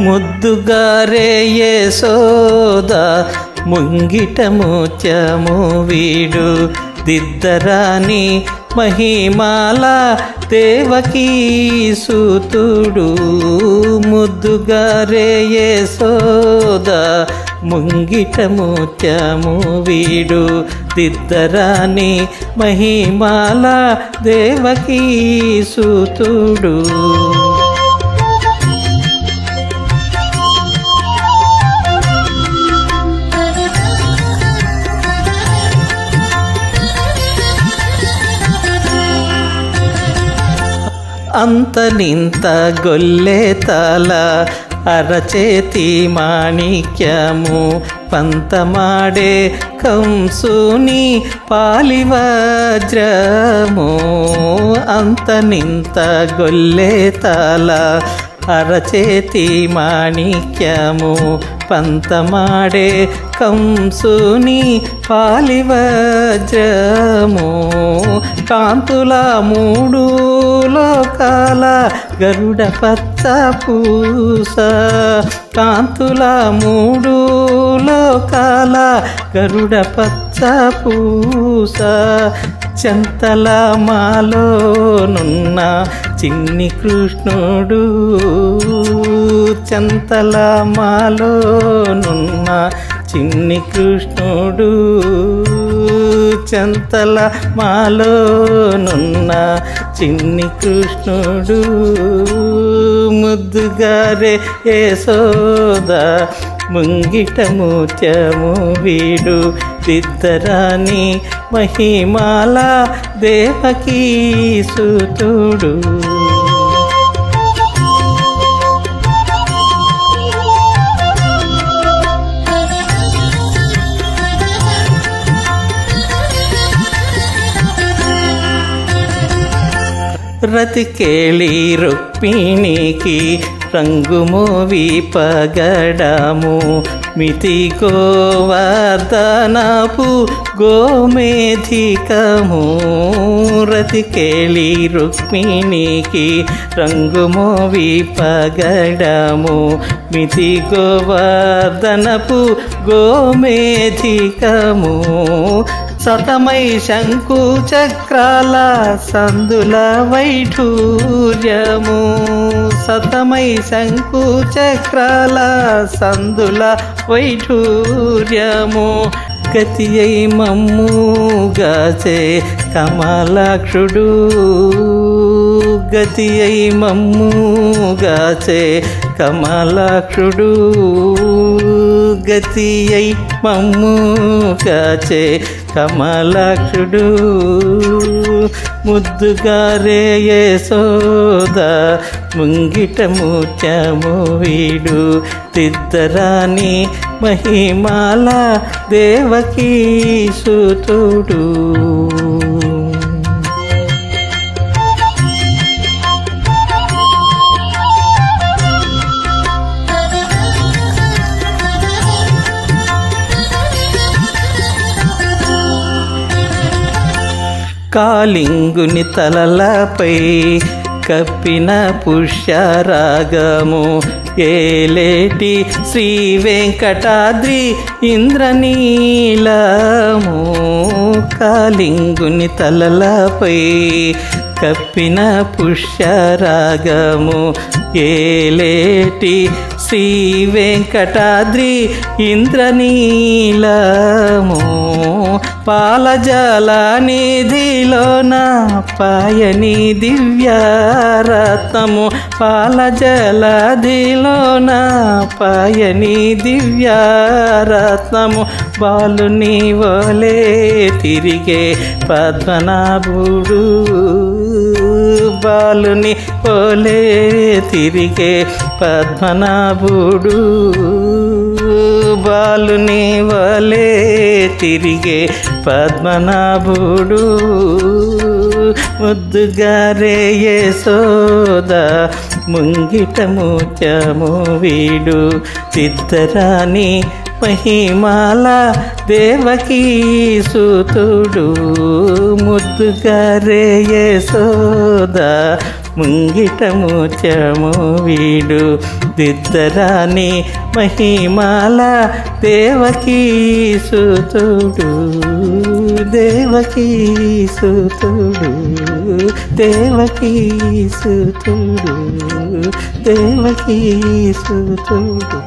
ముద్దుగారే యశోద ముంగిట ముత్యము వీడు దిద్దరాని మహిమాల దేవకీ సూతుడు. ముద్దుగారే యశోద ముంగిట ముత్యము వీడు దిద్దరాని మహిమాల దేవకీ సూతుడు. అంతనింత గొల్లెతల అరచేతి మాణిక్యము పంతమాడే కంసుని పాలివజ్రము. అంతనింత గొల్లెతల అరచేతి మాణిక్యము పంతమాడే కంసుని పాలివజ్రము. కాంతుల మూడు లోకాల గరుడ పచ్చ పూస. కాంతుల మూడు లోకాల గరుడ పచ్చ పూస. చెంతల మాలోనున్న చిన్ని కృష్ణుడు. చెంతల మాలోనున్న చిన్ని కృష్ణుడు. చెంతల మాలోనున్న చిన్ని కృష్ణుడు. ముద్దుగారే యశోద ముంగిట ముత్యము వీడు దిద్దరాని మహిమాల దేవకీ సూతుడు. రతికేళి రుక్మిణికి రంగుమోవి పగడము. మితి గోవర్ధనపు గోమేధికము. రతికేళి రుక్మిణికి రంగుమోవి పగడము. మితి గోవర్ధనపు గోమేధికము. సతమై శంకు చక్రాల సందుల వైఢూర్యము. సతమై శంకు చక్రాల సందుల వైఢూర్యము. గతి అయి మమ్ముగాచే కమలాక్షుడు. గతి అయి మమ్ముగాచే కమలాక్షుడు. గతి అయి మమ్ముగాచే కమలాక్షుడు. ముద్దుగారే యశోద ముంగిట ముత్యము వీడు దిద్దరాని మహిమాల దేవకీ సూతుడు. కాళింగుని తలలపై కప్పిన పుష్యరాగము. ఏలేటి శ్రీ వెంకటాద్రి ఇంద్రనీలము. కాళింగుని తలలపై కప్పిన పుష్యరాగము. ఏలేటి శ్రీ వెంకటాద్రి ఇంద్రనీలము. పాలజల నిధిలోన పాయని దివ్యారత్నము. పాలజలధిలోన పాయని దివ్యారత్నము. బాలుని వలే తిరిగే పద్మనాభుడు. బాలుని వలే తిరిగే పద్మనాభుడు. బాలుని వలే తిరిగే పద్మనాభుడు. ముద్దుగారే యశోద ముంగిట ముత్యము వీడు దిద్దరాని మహిమాల దేవకీ సూతుడు. ముద్దుగారే యశోద ముంగిట ముత్యము వీడు దిద్దరాని మహిమాల దేవకీ సుతుడు దేవకీ సుతుడు దేవకీ సుతుడు దేవకీ సుతుడు